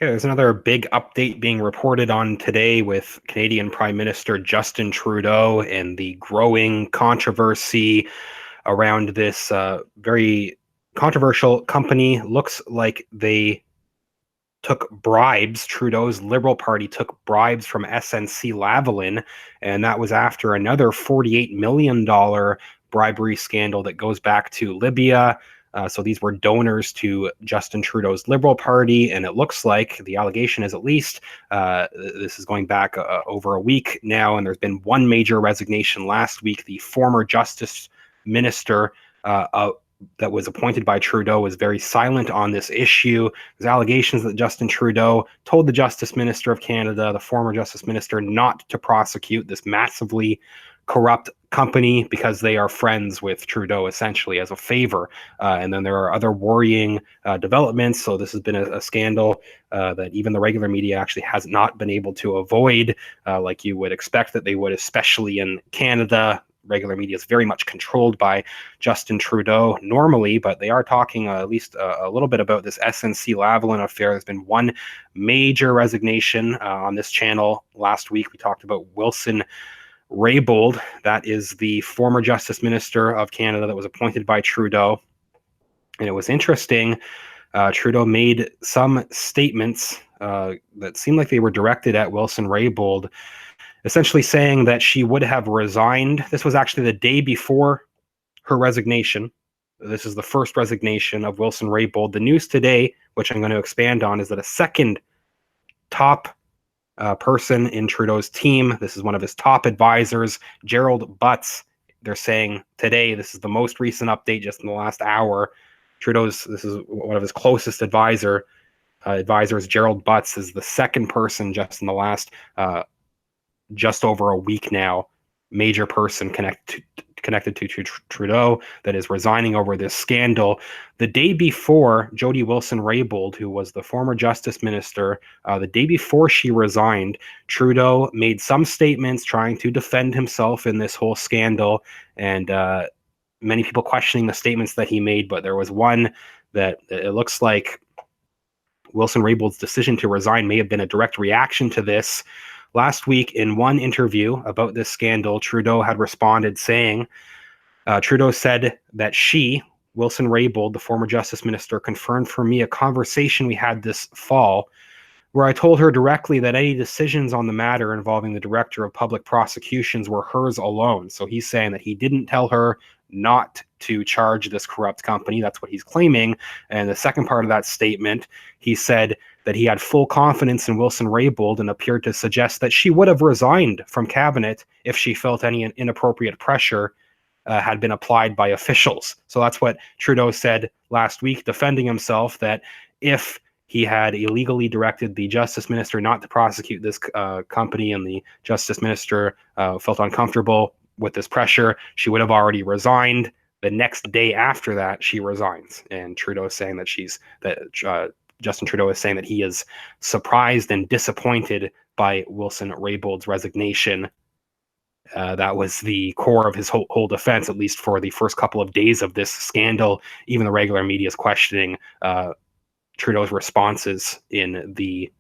Okay, there's another big update being reported on today with Canadian Prime Minister Justin Trudeau and the growing controversy around this very controversial company. Looks like they took bribes. Trudeau's Liberal Party took bribes from SNC-Lavalin, and that was after another $48 million bribery scandal that goes back to Libya. So these were donors to Justin Trudeau's Liberal Party, and it looks like the allegation is at least this is going back over a week now, and there's been one major resignation last week. The former Justice Minister that was appointed by Trudeau was very silent on this issue. There's allegations that Justin Trudeau told the Justice Minister of Canada, the former Justice Minister, not to prosecute this massively corrupt company because they are friends with Trudeau, essentially as a favor. And then there are other worrying developments. So this has been a scandal that even the regular media actually has not been able to avoid, like you would expect that they would, especially in Canada. Regular media is very much controlled by Justin Trudeau normally, but they are talking at least a little bit about this SNC-Lavalin affair. There's been one major resignation on this channel last week. We talked about Wilson Raybould. That is the former Justice Minister of Canada that was appointed by Trudeau. And it was interesting. Trudeau made some statements that seemed like they were directed at Wilson Raybould, essentially saying that she would have resigned. This was actually the day before her resignation. This is the first resignation of Wilson Raybould. The news today, which I'm going to expand on, is that a second top person in Trudeau's team, this is one of his top advisors, Gerald Butts, they're saying today, this is the most recent update just in the last hour, this is one of his closest advisors, Gerald Butts, is the second person just in the last just over a week now, major person connected to Trudeau that is resigning over this scandal. The day before, Jody Wilson-Raybould, who was the former Justice Minister, the day before she resigned, Trudeau made some statements trying to defend himself in this whole scandal, and many people questioning the statements that he made, but there was one that it looks like Wilson-Raybould's decision to resign may have been a direct reaction to this. Last week, in one interview about this scandal, Trudeau had responded saying, Trudeau said that she, Wilson Raybould, the former Justice Minister, confirmed for me a conversation we had this fall where I told her directly that any decisions on the matter involving the Director of Public Prosecutions were hers alone. So he's saying that he didn't tell her not to charge this corrupt company. That's what he's claiming. And the second part of that statement, he said that he had full confidence in Wilson Raybould and appeared to suggest that she would have resigned from cabinet if she felt any inappropriate pressure had been applied by officials. So that's what Trudeau said last week, defending himself, that if he had illegally directed the Justice Minister not to prosecute this company and the Justice Minister felt uncomfortable with this pressure, she would have already resigned. The next day after that, she resigns. And Trudeau is saying that Justin Trudeau is saying that he is surprised and disappointed by Wilson Raybould's resignation. That was the core of his whole defense, at least for the first couple of days of this scandal. Even the regular media is questioning Trudeau's responses in the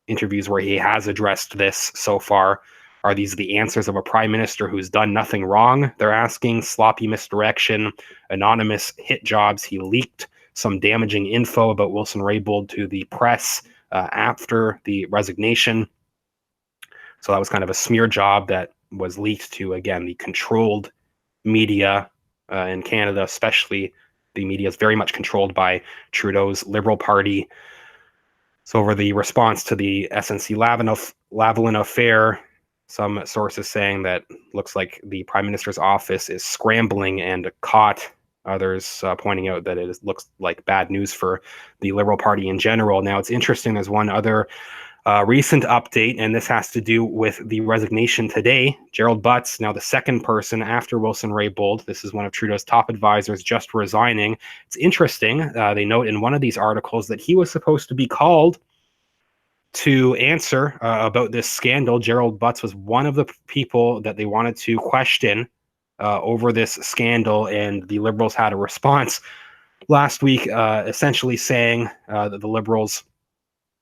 interviews where he has addressed this so far. Are these the answers of a prime minister who's done nothing wrong? They're asking. Sloppy misdirection, anonymous hit jobs. He leaked some damaging info about Wilson Raybould to the press after the resignation. So that was kind of a smear job that was leaked to, again, the controlled media in Canada, especially. The media is very much controlled by Trudeau's Liberal Party. So over the response to the SNC-Lavalin affair, some sources saying that looks like the Prime Minister's office is scrambling and caught. Others pointing out that it looks like bad news for the Liberal Party in general. Now, it's interesting. There's one other recent update, and this has to do with the resignation today. Gerald Butts, now the second person after Wilson Raybould. This is one of Trudeau's top advisors just resigning. It's interesting. They note in one of these articles that he was supposed to be called to answer about this scandal. Gerald Butts was one of the people that they wanted to question over this scandal, and the Liberals had a response last week essentially saying that the Liberals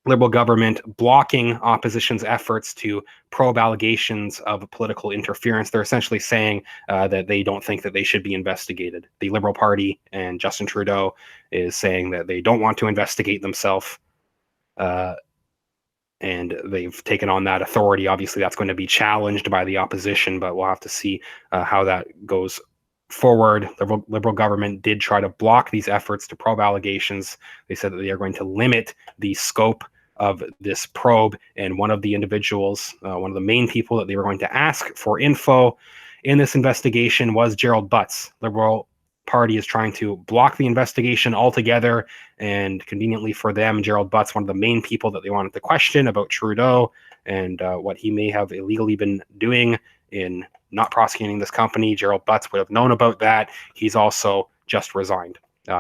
Liberal government blocking opposition's efforts to probe allegations of political interference. They're essentially saying that they don't think that they should be investigated. The Liberal Party and Justin Trudeau is saying that they don't want to investigate themselves. And they've taken on that authority. Obviously, that's going to be challenged by the opposition, but we'll have to see how that goes forward. The Liberal government did try to block these efforts to probe allegations. They said that they are going to limit the scope of this probe, and one of the individuals, one of the main people that they were going to ask for info in this investigation was Gerald Butts. Liberal Party is trying to block the investigation altogether, and conveniently for them, Gerald Butts, one of the main people that they wanted to question about Trudeau and what he may have illegally been doing in not prosecuting this company. Gerald Butts would have known about that. He's also just resigned.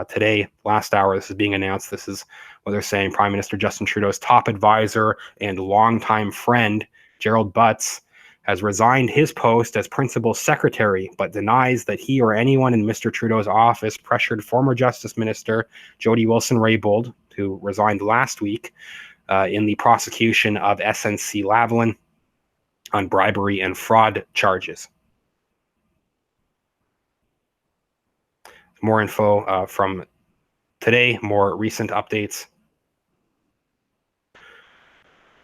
Today, last hour, this is being announced. This is what they're saying. Prime Minister Justin Trudeau's top advisor and longtime friend, Gerald Butts, has resigned his post as principal secretary, but denies that he or anyone in Mr. Trudeau's office pressured former Justice Minister Jody Wilson-Raybould, who resigned last week, in the prosecution of SNC-Lavalin on bribery and fraud charges. More info from today, more recent updates.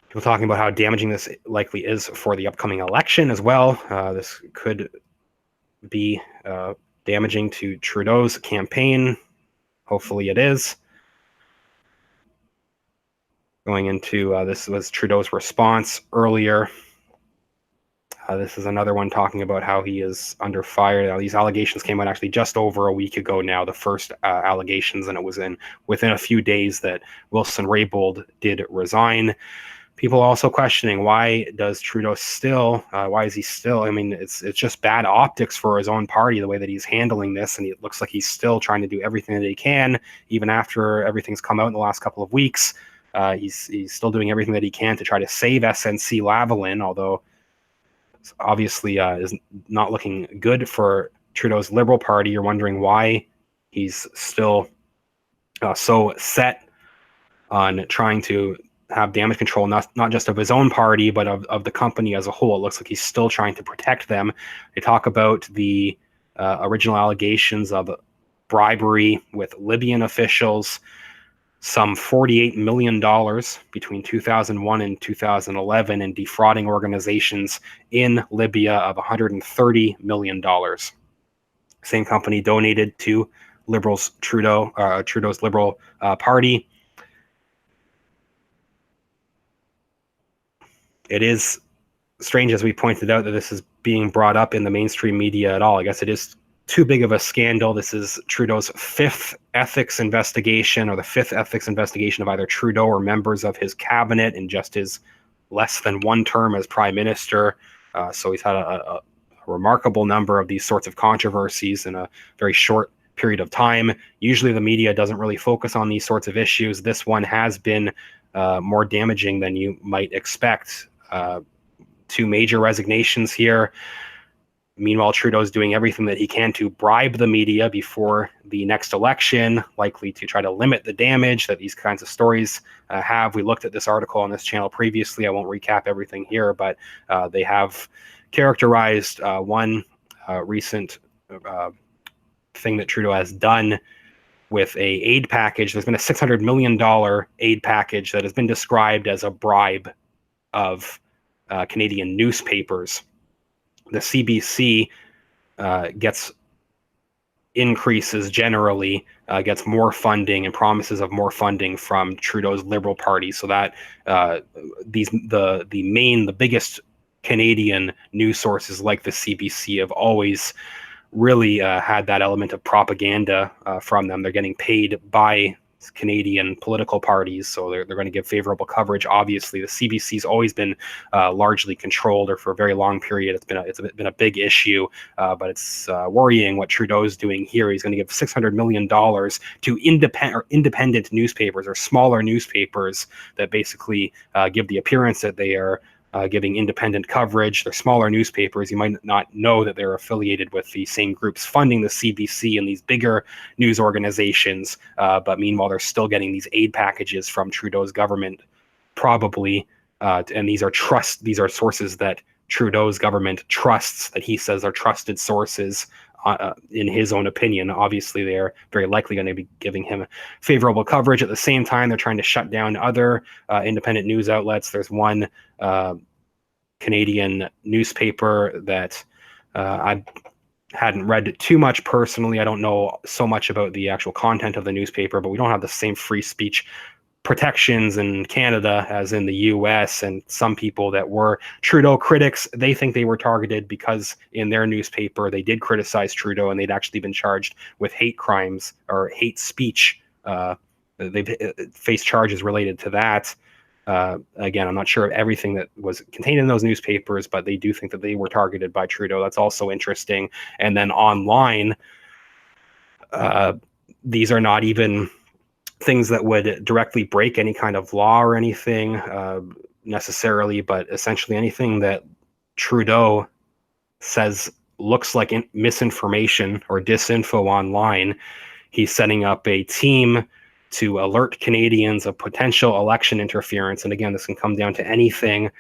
People talking about how damaging this likely is for the upcoming election as well. This could be damaging to Trudeau's campaign. Hopefully it is. Going into this was Trudeau's response earlier. This is another one talking about how he is under fire. Now, these allegations came out actually just over a week ago now, the first allegations, and it was within a few days that Wilson-Raybould did resign. People also questioning, why does Trudeau still, why is he still, I mean, it's just bad optics for his own party, the way that he's handling this, and it looks like he's still trying to do everything that he can, even after everything's come out in the last couple of weeks. He's still doing everything that he can to try to save SNC-Lavalin, although obviously is not looking good for Trudeau's Liberal Party. You're wondering why he's still so set on trying to have damage control, not just of his own party, but of the company as a whole. It looks like he's still trying to protect them. They talk about the original allegations of bribery with Libyan officials, some $48 million between 2001 and 2011, and defrauding organizations in Libya of $130 million. Same company donated to Trudeau's Liberal Party. It is strange, as we pointed out, that this is being brought up in the mainstream media at all. I guess it is too big of a scandal. This is Trudeau's fifth ethics investigation, or the fifth ethics investigation of either Trudeau or members of his cabinet in just his less than one term as prime minister. So he's had a remarkable number of these sorts of controversies in a very short period of time. Usually the media doesn't really focus on these sorts of issues. This one has been more damaging than you might expect. Two major resignations here. Meanwhile, Trudeau's doing everything that he can to bribe the media before the next election, likely to try to limit the damage that these kinds of stories have. We looked at this article on this channel previously. I won't recap everything here, but they have characterized one recent thing that Trudeau has done with a aid package. There's been a $600 million aid package that has been described as a bribe of Canadian newspapers. The CBC gets increases generally, gets more funding and promises of more funding from Trudeau's Liberal Party. So that the biggest Canadian news sources like the CBC have always really had that element of propaganda from them. They're getting paid by Canadian political parties, so they're going to give favorable coverage. Obviously, the CBC's always been largely controlled, or for a very long period, it's been a big issue. But it's worrying what Trudeau's doing here. He's going to give $600 million to independent newspapers, or smaller newspapers that basically give the appearance that they are giving independent coverage. They're smaller newspapers. You might not know that they're affiliated with the same groups funding the CBC and these bigger news organizations, but meanwhile, they're still getting these aid packages from Trudeau's government probably, and these are sources that Trudeau's government trusts, that he says are trusted sources, in his own opinion. Obviously, they're very likely going to be giving him favorable coverage. At the same time, they're trying to shut down other independent news outlets. There's one Canadian newspaper that I hadn't read too much personally. I don't know so much about the actual content of the newspaper, but we don't have the same free speech protections in Canada as in the US. And some people that were Trudeau critics, they think they were targeted because in their newspaper they did criticize Trudeau and they'd actually been charged with hate crimes or hate speech. They've faced charges related to that. Again, I'm not sure of everything that was contained in those newspapers, but they do think that they were targeted by Trudeau. That's also interesting. And then online, these are not even things that would directly break any kind of law or anything necessarily, but essentially anything that Trudeau says looks like misinformation or disinfo online. He's setting up a team to alert Canadians of potential election interference. And again, this can come down to anything,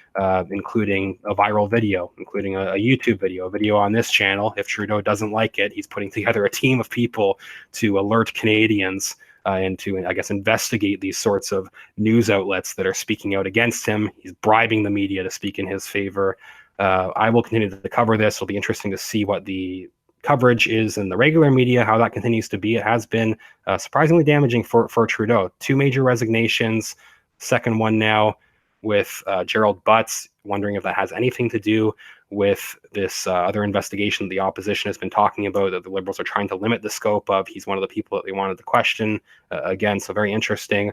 including a viral video, including a YouTube video, a video on this channel. If Trudeau doesn't like it, he's putting together a team of people to alert Canadians and to, I guess, investigate these sorts of news outlets that are speaking out against him. He's bribing the media to speak in his favor. I will continue to cover this. It'll be interesting to see what the coverage is in the regular media, how that continues to be. It has been surprisingly damaging for Trudeau. 2 major resignations, second one now with Gerald Butts, wondering if that has anything to do with this other investigation the opposition has been talking about, that the Liberals are trying to limit the scope of. He's one of the people that they wanted to question. Again, so very interesting.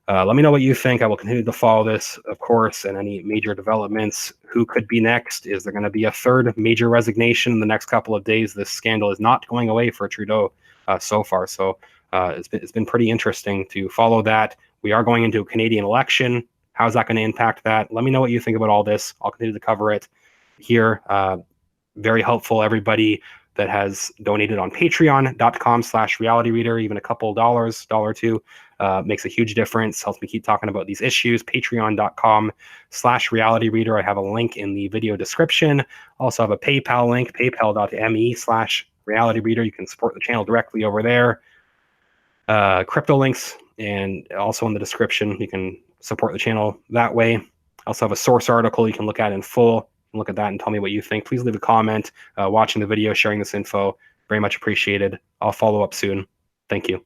Let me know what you think. I will continue to follow this, of course, and any major developments. Who could be next? Is there going to be a third major resignation in the next couple of days? This scandal is not going away for Trudeau so far. So it's been pretty interesting to follow that. We are going into a Canadian election. How's that going to impact that? Let me know what you think about all this. I'll continue to cover it here. Very helpful, everybody that has donated on patreon.com/realityreader, even a couple dollars, $1 or $2, makes a huge difference, helps me keep talking about these issues. Patreon.com/realityreader. I have a link in the video description. Also have a PayPal link, paypal.me/realityreader. You can support the channel directly over there. Crypto links, and also in the description, you can support the channel that way. I also have a source article you can look at in full. Look at that and tell me what you think. Please leave a comment, watching the video, sharing this info. Very much appreciated. I'll follow up soon. Thank you.